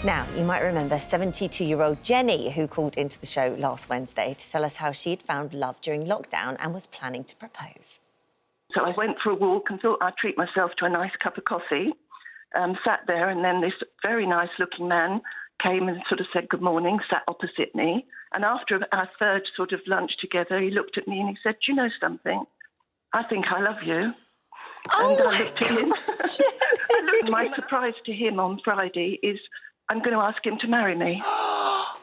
Now, you might remember 72-year-old Jenny, who called into the show last Wednesday to tell us how she'd found love during lockdown and was planning to propose. So I went for a walk and thought I'd treat myself to a nice cup of coffee, sat there, and then this very nice-looking man came and sort of said good morning, sat opposite me. And after our third sort of lunch together, he looked at me and he said, "Do you know something? I think I love you." Oh, and I looked at him. God, My surprise to him on Friday is I'm going to ask him to marry me. That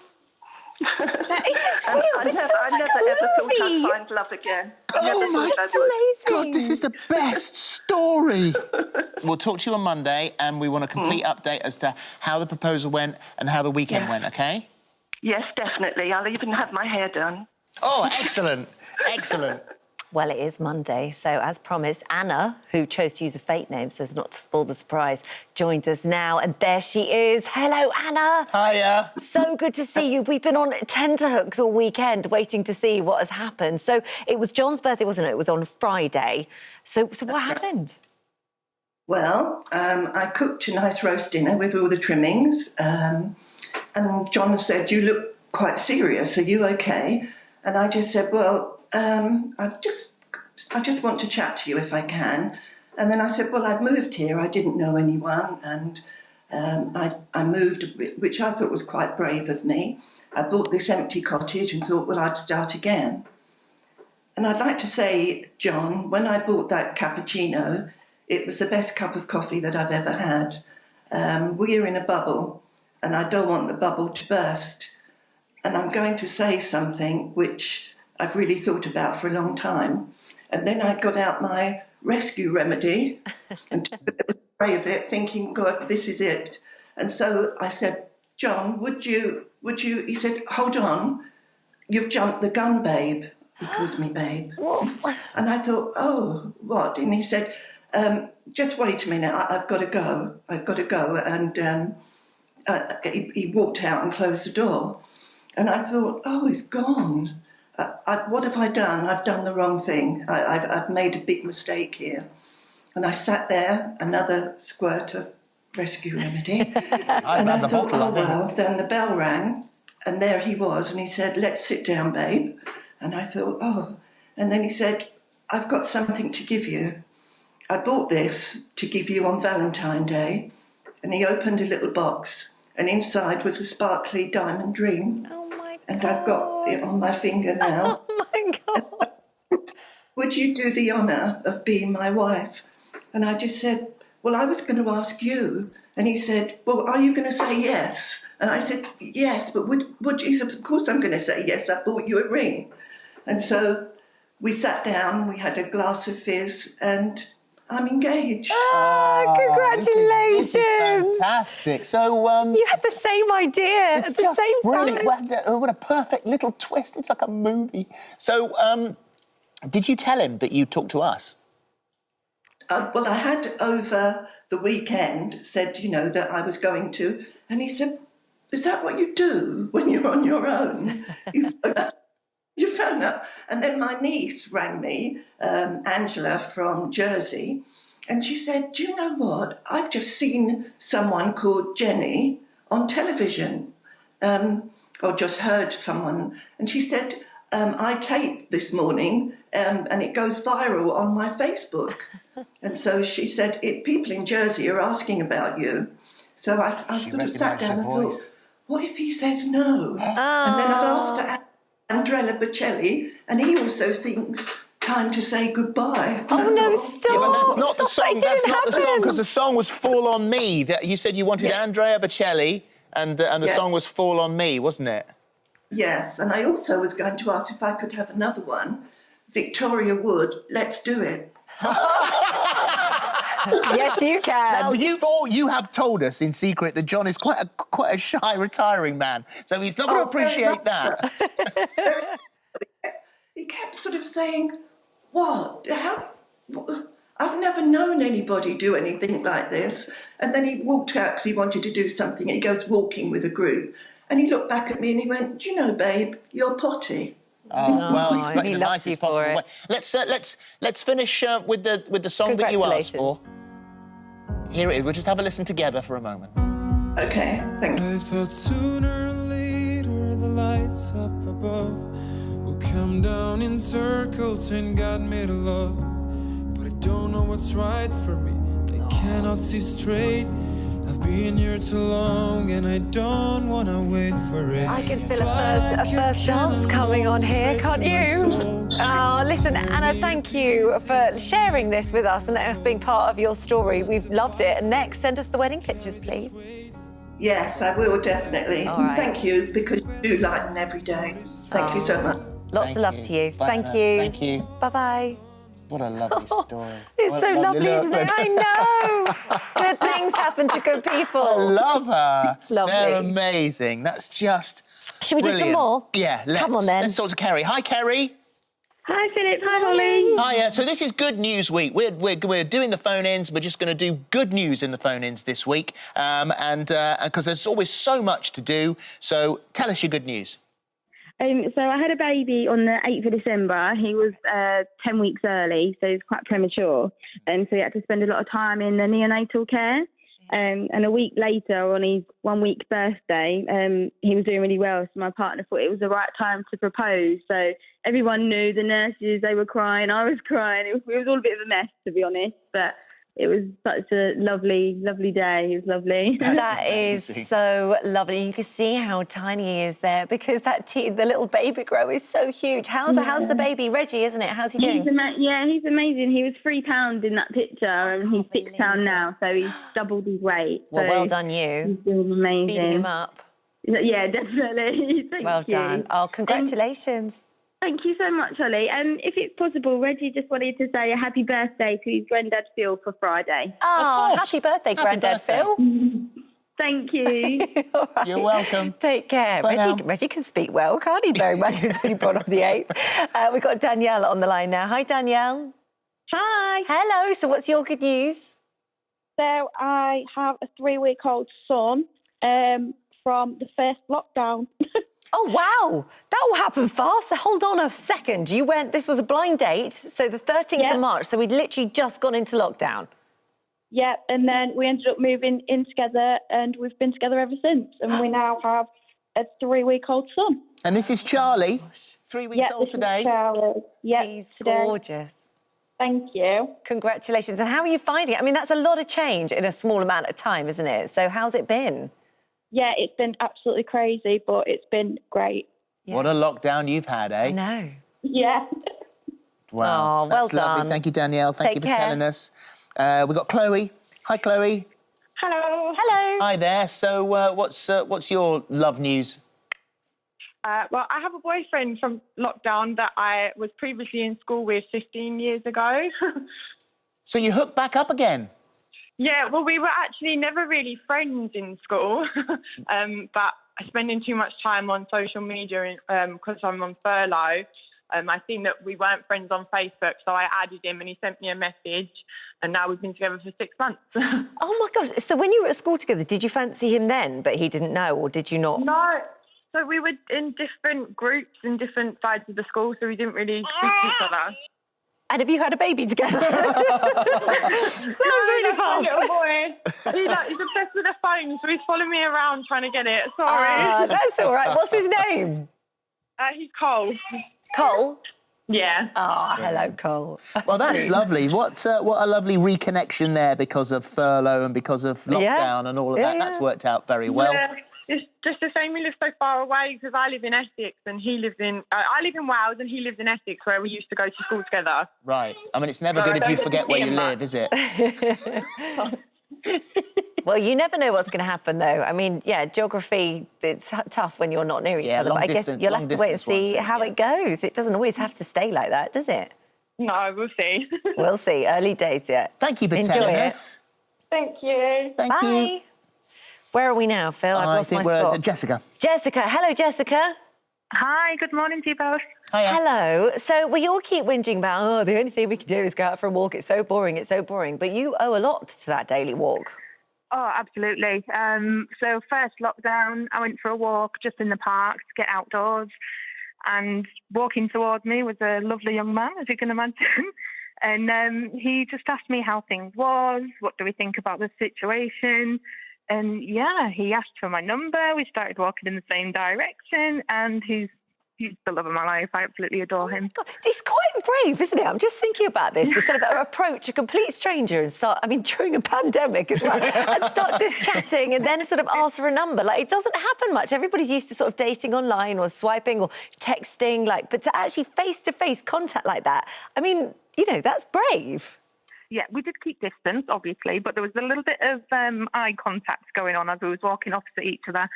is real. I This never feels like ever a thought movie. I'd find love again. Oh my That's amazing. God, this is the best story. We'll talk to you on Monday, and we want a complete update as to how the proposal went and how the weekend went, OK? Yes, definitely. I'll even have my hair done. Oh, excellent, excellent. Well, it is Monday, so as promised, Anna, who chose to use a fake name so as not to spoil the surprise, joined us now, and there she is. Hello, Anna. Hiya. So good to see you. We've been on tenterhooks all weekend waiting to see what has happened. So it was John's birthday, wasn't it? It was on Friday. So what happened? Well, I cooked a nice roast dinner with all the trimmings, and John said, "You look quite serious. Are you okay?" And I just said, "Well, I just want to chat to you if I can." And then I said, "Well, I've moved here. I didn't know anyone, and I moved, which I thought was quite brave of me. I bought this empty cottage and thought, well, I'd start again." And I'd like to say, John, when I bought that cappuccino, it was the best cup of coffee that I've ever had. We're in a bubble, and I don't want the bubble to burst. And I'm going to say something which I've really thought about for a long time. And then I got out my rescue remedy and took a little spray of it, thinking, God, this is it. And so I said, "John, would you, he said, "Hold on, you've jumped the gun, babe." He calls me babe. And I thought, oh, what? And he said, "Just wait a minute, I've got to go. I've got to go." And he walked out and closed the door. And I thought, oh, he's gone. What have I done? I've done the wrong thing. I've made a big mistake here. And I sat there, another squirt of rescue remedy. And I thought, oh, well, then the bell rang, and there he was. And he said, "Let's sit down, babe." And I thought, oh. And then he said, "I've got something to give you. I bought this to give you on Valentine's Day." And he opened a little box, and inside was a sparkly diamond ring. Oh, my God. And I've got it on my finger now. Oh, my God. "Would you do the honour of being my wife?" And I just said, "Well, I was going to ask you." And he said, "Well, are you going to say yes?" And I said, "Yes, but would you?" He said, "Of course I'm going to say yes. I bought you a ring." And so we sat down, we had a glass of fizz, and I'm engaged. Oh, congratulations. This is fantastic. So, You had the same idea at the same brilliant. time. What a perfect little twist. It's like a movie. So, did you tell him that you talked to us? Well, I had over the weekend said, that I was going to, and he said, "Is that what you do when you're on your own? You phone up." And then my niece rang me, Angela from Jersey, and she said, "Do you know what? I've just seen someone called Jenny on television, or just heard someone." And she said, "I taped this morning, and it goes viral on my Facebook." And so she said, "People in Jersey are asking about you." So I sort of sat down and thought, what if he says no? And then I've asked for Andrea Bocelli, and he also sings "Time to Say Goodbye." Oh, no, stop. Yeah, but that's not the Stop, song. it That's didn't not the song, happen. because the song was "Fall on Me." You said you wanted Andrea Bocelli, and the song was "Fall on Me," wasn't it? Yes, and I also was going to ask if I could have another one, Victoria Wood, "Let's Do It." Yes, you can. Now, you have told us in secret that John is quite a shy, retiring man, so he's not going to appreciate that. He kept sort of saying, "What? How? I've never known anybody do anything like this." And then he walked out because he wanted to do something. He goes walking with a group, and he looked back at me and he went, "Do you know, babe, you're potty." Oh, well, he's put it in the loves you nicest possible for way. Let's finish with the song that you asked for. Here it is. We'll just have a listen together for a moment. Okay, thank you. I thought sooner or later the lights up above will come down in circles and God made a love. But I don't know what's right for me. I cannot see straight. I've been here too long and I don't want to wait for it. I can feel a first dance coming on here, can't you? Oh, listen, Anna, thank you for sharing this with us and letting us being part of your story. We've loved it. And next, send us the wedding pictures, please. Yes, I will definitely. All right. Thank you, because you do lighten every day. Thank you so much. Lots of love to you. Bye, Thank Anna. you. Thank you. Bye-bye. What a lovely story. It's What so a lovely, isn't it? look. I know. Good things happen to good people. I love her. It's lovely. They're amazing. That's just Should we do some brilliant. more? Yeah, let's. Come on, then. Let's talk to Kerry. Hi, Kerry. Hi, Phillip. Hi, Holly. Hi. So this is Good News Week. We're doing the phone-ins. We're just going to do good news in the phone-ins this week, and because there's always so much to do. So tell us your good news. So I had a baby on the 8th of December. He was 10 weeks early, so he was quite premature. So he had to spend a lot of time in the neonatal care. And a week later, on his 1 week birthday, he was doing really well. So my partner thought it was the right time to propose. So everyone knew, the nurses, they were crying, I was crying. It was all a bit of a mess, to be honest. But it was such a lovely, lovely day. It was lovely. That is so lovely. You can see how tiny he is there because the little baby grow is so huge. How's the baby? Reggie, isn't it? How's he doing? He's amazing. He was 3 pounds in that picture, and he's 6 pounds now, so he's doubled his weight. Well, so well done you. He's doing amazing. Feeding him up. Yeah, definitely. Thank Well you. done. Oh, congratulations. Thank you so much, Holly. If it's possible, Reggie just wanted to say a happy birthday to his granddad Phil for Friday. Oh, happy birthday, Granddad Phil. Thank you. Right. You're welcome. Take care. Reggie can speak well, can't he? Bearing in mind he was only born on the 8th. We've got Danielle on the line now. Hi, Danielle. Hi. Hello. So what's your good news? So I have a 3-week-old son from the first lockdown. Oh, wow. That all happened fast. So hold on a second. This was a blind date, so the 13th of March, so we'd literally just gone into lockdown. Yeah, and then we ended up moving in together, and we've been together ever since. And we now have a 3-week-old son. And this is Charlie, 3 weeks old today. Yeah, He's today. gorgeous. Thank you. Congratulations. And how are you finding it? I mean, that's a lot of change in a small amount of time, isn't it? So how's it been? Yeah, it's been absolutely crazy, but it's been great. Yeah. What a lockdown you've had, eh? I know. Yeah. Wow. Oh, well That's lovely. done. Thank you, Danielle. Thank you for telling us. We've got Chloe. Hi, Chloe. Hello. Hello. Hi there. So what's your love news? Well, I have a boyfriend from lockdown that I was previously in school with 15 years ago. So you hooked back up again? Yeah, well, we were actually never really friends in school, but spending too much time on social media because I'm on furlough, I think that we weren't friends on Facebook, so I added him and he sent me a message, and now we've been together for 6 months. Oh, my gosh. So when you were at school together, did you fancy him then, but he didn't know, or did you not? No. So we were in different groups in different sides of the school, so we didn't really speak to each other. And have you had a baby together? That was really fast. Little boy. He's obsessed with the phone, so he's following me around trying to get it. Sorry. That's all right. What's his name? He's Cole. Cole? Yeah. Oh, hello, Cole. Well, that's lovely. What a lovely reconnection there because of furlough and because of lockdown and all of that. That's worked out very well. Yeah. It's just a shame we live so far away because I live in Essex and he lives in... I live in Wales and he lives in Essex where we used to go to school together. Right. I mean, it's never good if you forget where you live, is it? Well, you never know what's going to happen, though. I mean, yeah, geography, it's tough when you're not near each other. But I guess you'll have to wait and see how it goes. It doesn't always have to stay like that, does it? No, we'll see. We'll see. Early days yet. Thank you for telling us. Thank you. Thank you. Where are we now, Phil? I've lost my spot. Jessica. Jessica. Hello, Jessica. Hi, good morning to you both. Hiya. Hello. So we all keep whinging about, the only thing we can do is go out for a walk. It's so boring, it's so boring. But you owe a lot to that daily walk. Oh, absolutely. So first lockdown, I went for a walk just in the park to get outdoors. And walking towards me was a lovely young man, as you can imagine. And he just asked me how things was, what do we think about the situation. And yeah, he asked for my number. We started walking in the same direction, and he's the love of my life. I absolutely adore him. God, it's quite brave, isn't it? I'm just thinking about this, to sort of approach a complete stranger and start, I mean, during a pandemic as well, and start just chatting and then sort of ask for a number. Like, it doesn't happen much. Everybody's used to sort of dating online or swiping or texting, like, but to actually face-to-face contact like that, I mean, you know, that's brave. Yeah, we did keep distance, obviously, but there was a little bit of eye contact going on as we was walking opposite each other.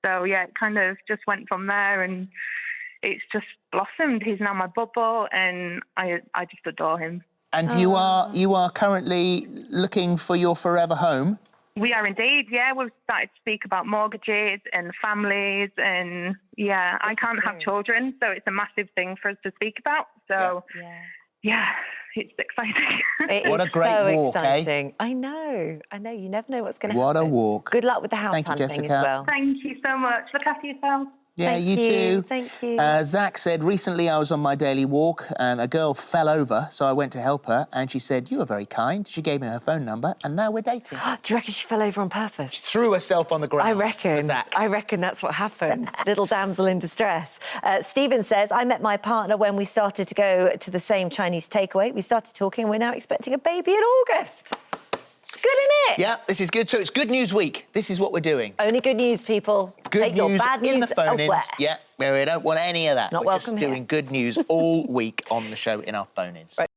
So, yeah, it kind of just went from there, and it's just blossomed. He's now my bubble, and I just adore him. And you are currently looking for your forever home? We are indeed, yeah. We've started to speak about mortgages and families, and, yeah, I can't have children, so it's a massive thing for us to speak about. So, yeah, it's exciting. What a great walk, exciting. Eh? I know. You never know what's going to happen. What a walk. Good luck with the house hunting Jessica. as well. Thank you so much. Look after yourself. Yeah, Thank you too. Thank you. Zach said, recently I was on my daily walk and a girl fell over, so I went to help her, and she said, you were very kind. She gave me her phone number, and now we're dating. Do you reckon she fell over on purpose? She threw herself on the ground. I reckon. Zach. I reckon that's what happened. Little damsel in distress. Stephen says, I met my partner when we started to go to the same Chinese takeaway. We started talking, and we're now expecting a baby in August. Good, isn't it? Yeah, this is good. So it's Good News Week. This is what we're doing. Only good news, people. Good Take news your bad in news the phone-ins. elsewhere. Yeah, we don't want any of that. It's not we're welcome just here. doing good news all week on the show in our phone-ins. Right.